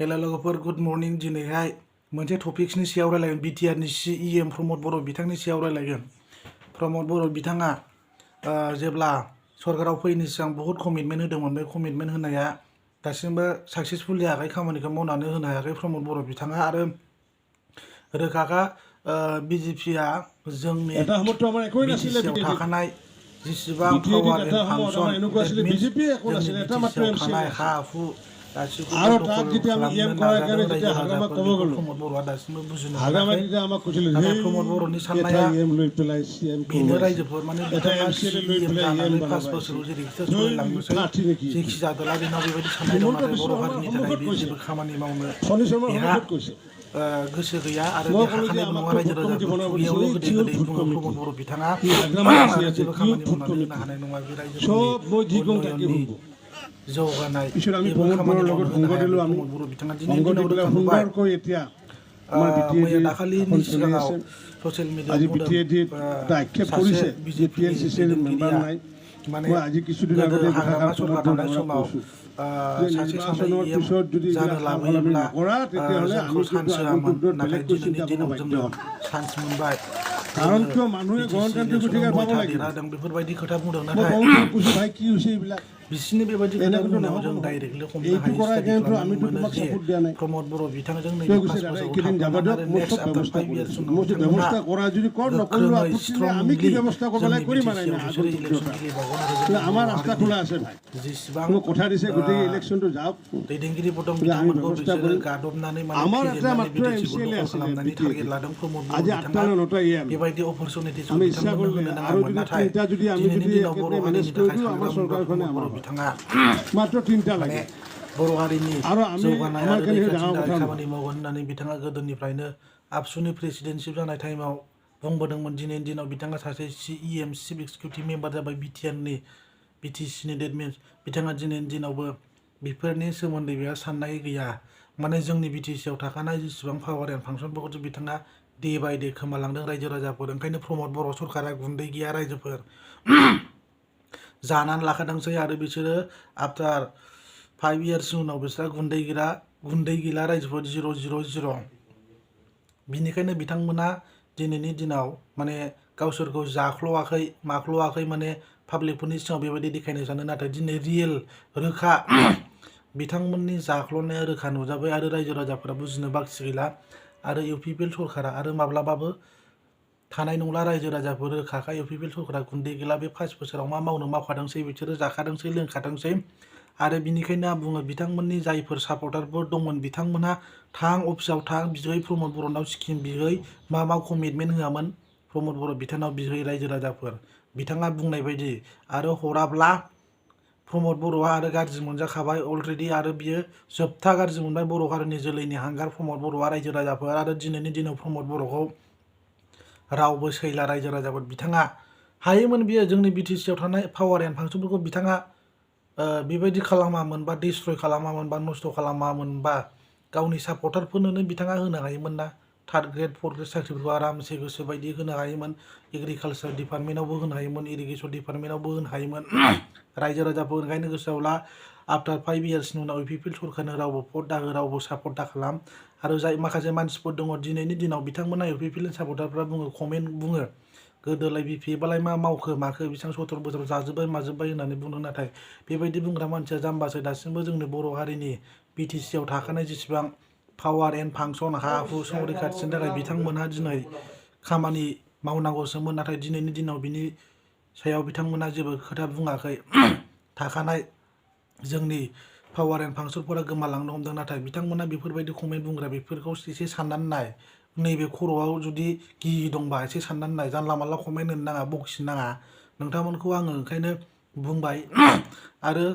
Hello लोगोफोर good morning दिनैहाय मोनसे टपिक्सनि सायाव रायलायगोन बिटिआरनि सिएम प्रमद बर' बिथांनि सायाव रायलायगोन। प्रमद बर' बिथाङा जेब्ला सरकाराव फैनो सिगां बहुत कमिटमेन्ट होदोंमोन। बे कमिटमेन्ट होनाया दासिमबो साक्सेसफुल जायाखै, खामानिखौ मावनानै होनो हायाखै प्रमद बर' बिथाङा। आरो रोखाखा बिजेपिआ जोंनि बिटिसिआव थाखानाय जेसेबां पावार एन्ड फांसन जोंनि बिटिसिआव थानाय हा हु गासिखौबो दखल खालामनो नाजादों रायजो राजाफोर। बेखौ प्रमद बर'आ दासिमबो बुजिनो हायाखै। नाथाय प्रमद बर'नि साननाया बेनो रायजोफोर माने बिथाङा सिएम जानानै 5 बोसोराव जेरै सोलिलांनोसै जेखि जादोला बेनाव बेबायदि साननाय दं। नाथाय बर' हारिनि थाखाय बे जेबो खामानि मावनो बेहा गोसो गैया आरो बे हाखानायबो नङा। रायजो राजाफोर खुगायावल' गोदै गोदै बुङो प्रमद बर' बिथाङा आरो जेबो खामानि मावनानै होनो हानाय नङा। बे रायजोफोरनि उन्नयननि जौगानाय जेबो खामानि मावनो होनो हाया बे प्रमद बर' बिथाङा। दिनैनि दिनाव रोखा नुबाय। मैया दाखालिनि सिगाङाव ससियेल मिडियाआव बुंदों सासे बिजेपिनि दैदेनगिरिया माने गोदो हाग्रामा सरकार थानाय समाव सासे सानै एम जानो लाबोयोब्ला जोंखौ चान्स होआमोन। नाथाय दिनैनि दिनाव जोङो चान्स मोनबाय, इलेक्सनाव 9था देरहादों बेफोरबायदि खोथा बुंदों। नाथाय बिसिनि बेबायदि खोथा बुंनायाव जों डाइरेक्टली हमनो हायो, स्टाडि खालामनानै मोनो जे प्रमद बर' बिथांजों नैबे 5 बोसोराव थांनानै आरो नेक्स्ट आफ्टार 5 इयार्स उनाव बिथांमोना गोख्रोङै स्ट्रंलि जोंनि बिटिसिआव बिसोरो इलेक्सन गेलेबावगोन आरो जोंनि हारिनि जेसेबां दैदेनगिरिफोर दं बिथांमोनखौ बिसोरो गादबनानै माने फेजेननानै बिटिसिखौ दखल खालामनायनि टारगेट लादों प्रमद बर' बिथाङा। बेबायदि अपरचुनिटिखौ बिथांमोननो होनो नाङामोन। नाथाय दिनैनि दिनाव बर' हारिनि थाखाय सानग्रा मोनग्रा प्रमद बर' बिथाङा माने बर' हारिनि जौगानाय आरो रैखाथिनि थाखाय खामानि मावगोन होननानै बिथाङा गोदोनिफ्रायनो आबसुनि प्रेसिडेन्टशिप जानाय टाइमाव बुंबोदोंमोन। दिनैनि दिनाव बिथाङा सासे सिएम चिफ एक्जिकिउटिभ मेम्बार जाबाय बिटिसिनि। डेट मिन्स बिथाङा दिनैनि दिनावबो बेफोरनि सोमोन्दै बेहा साननाय गैया। माने जोंनि बिटिसिआव थाखानाय जेसेबां पावार एन्ड फांसनफोरखौ बिथाङा डे बाय डे खोमालांदों रायजो राजाफोर। ओंखायनो प्रमद बर' सरकारा गुन्दै गैया रायजोफोर जानानै लाखादोंसै आरो बिसोरो आफ्टार 5 इयार्सनि उनाव बिसोरा गुन्दै गैला रायजोफोर 0-0-0। बिनिखायनो बिथांमोना दिनैनि दिनाव माने गावसोरखौ जाख्ल'वाखै माख्ल'वाखै माने पाब्लिकफोरनि सिगाङाव बेबायदि देखायनो सानो। नाथाय दिनै रियेल रोखा बिथांमोननि जाख्ल'नाया रोखा नुजाबाय आरो रायजो राजाफोरा बुजिनो बाखि गैला। आरो इउपिपिएल सरकारा आरो माब्लाबाबो थानाय नंला। रायजो राजाफोर रोखाखा इउपिपिएल सरकारा गुन्दै गैला। बे 5 बोसोराव मा मावनो मावखादोंसै, बिसोरो जाखादोंसै लोंखादोंसै। आरो बिनिखायनो आं बुङो बिथांमोननि जायफोर सापर्टारफोर दंमोन बिथांमोनहा थां अफिसाव थां बिहै प्रमद बर'नाव स्किम बिहै मा कमिटमेन्ट होआमोन प्रमद बर' बिथांनाव बिहै रायजो राजाफोर बिथाङा बुंनाय बायदि। आरो हराब्ला प्रमद बर'आ आरो गाज्रि मोनजाखाबाय अलरेडि आरो बियो जोबथा गाज्रि मोनबाय। बर' हारिनि जोलैनि हांगार प्रमद बर'आ रायजो राजाफोर। आरो दिनैनि दिनाव प्रमद बर'खौ रावबो सैला रायजो राजाफोर। बिथाङा हायोमोन बियो जोंनि बिटिसिआव थानाय पावार एन्ड फांसनफोरखौ बिथाङा बेबायदि खालामामोन बा डिस्ट्रय खालामामोन बा नस्थ' खालामामोन बा गावनि सापर्टारफोरनोनो बिथाङा होनो हायोमोन ना। 3rd ग्रेड 4th ग्रेड साख्रिफोरखौ आरामसे गोसो बायदि होनो हायोमोन। एग्रिकालसार डिपार्टमेन्टआवबो होनो हायोमोन, इरिगेसन डिपार्टमेन्टआवबो होनो हायोमोन। रायजो राजाफोर ओंखायनो गोसोआव ला आफ्टार 5 इयार्सनि उनाव इउपिपिएल सरकारनो रावबो भट दाहो, रावबो सापर्ट दा खालाम। आरो जाय माखासे मानसिफोर दङ दिनैनि दिनाव बिथांमोना इउपिपिएल सापर्टारफ्रा बुङो कमेन्ट बुङो गोदोलाय बिपिएफआलाय मा मावखो माखो बेसेबां 17 बोसोराव जाजोब्बाय माजोब्बाय होननानै बुंदों। नाथाय बेबायदि बुंग्रा मानसिया जाम्बासो। दासिमबो जोंनि बर' हारिनि बिटिसिआव थाखानाय जेसेबां पावार एन्ड फांसन हा हु संरैखाथिनि थाखाय बिथांमोनहा दिनै खामानि मावनांगौसोमोन। नाथाय दिनैनि दिनाव बिनि सायाव बिथांमोना जेबो खोथा बुङाखै। थाखानाय जोंनि पावार एन्ड फांसनफोरा गोमालांनो हमदों। नाथाय बिथांमोना बेफोरबायदि कमेन्ट बुंग्रा बेफोरखौ एसे साननानै नाय। नैबे खर'आव जुदि गिहि दंबा एसे साननानै नाय। जानला मानला कमेन्ट होनो नाङा, बखिनो नाङा। नोंथांमोनखौ आङो ओंखायनो बुंबाय। आरो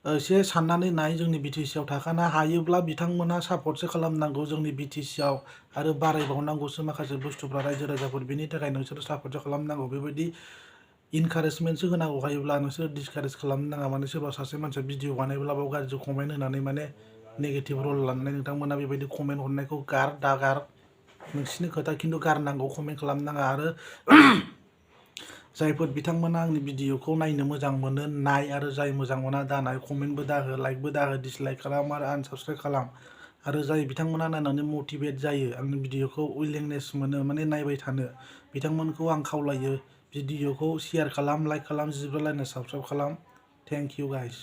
एसे साननानै नाय जोंनि बिटिसिआव थाखाना हायोब्ला बिथांमोना सापर्टसो खालामनांगौ जोंनि बिटिसिआव आरो बारायबावनांगौसो माखासे बुस्थुफ्रा रायजो राजाफोर। बेनि थाखाय नोंसोर सापर्टसो खालामनांगौ। बेबायदि इनकारेजमेन्टसो होनांगौ। हायोब्ला नोंसोर डिसकारेज खालामनो नाङा। माने सोरबा सासे मानसिया भिडिअ बानायब्ला बाव गाज्रि कमेन्ट होनानै माने नेगेटिभ रल लानानै नोंथांमोना बेबायदि कमेन्ट हरनायखौ दागार। नोंसिनि खोथा खिन्थु गारनांगौ, कमेन्ट खालामनाङा। आरो जायफोर बिथांमोना आंनि भिडिअखौ नायनो मोजां मोनो नाय, आरो जाय मोजां मोना दानाय। कमेन्टबो दाहो, लाइकबो दाहो, डिसलाइक खालाम आरो आनसाबस्क्राइब खालाम। आरो जाय बिथांमोना नायनानै मटिभेट जायो आंनि भिडिअखौ उइलिंनेस मोनो माने नायबाय थानो बिथांमोनखौ आं खावलायो भिडिअखौ शेयार खालाम लाइक खालाम 10 लाइक साबसक्राइब खालाम थेंक इउ गाइस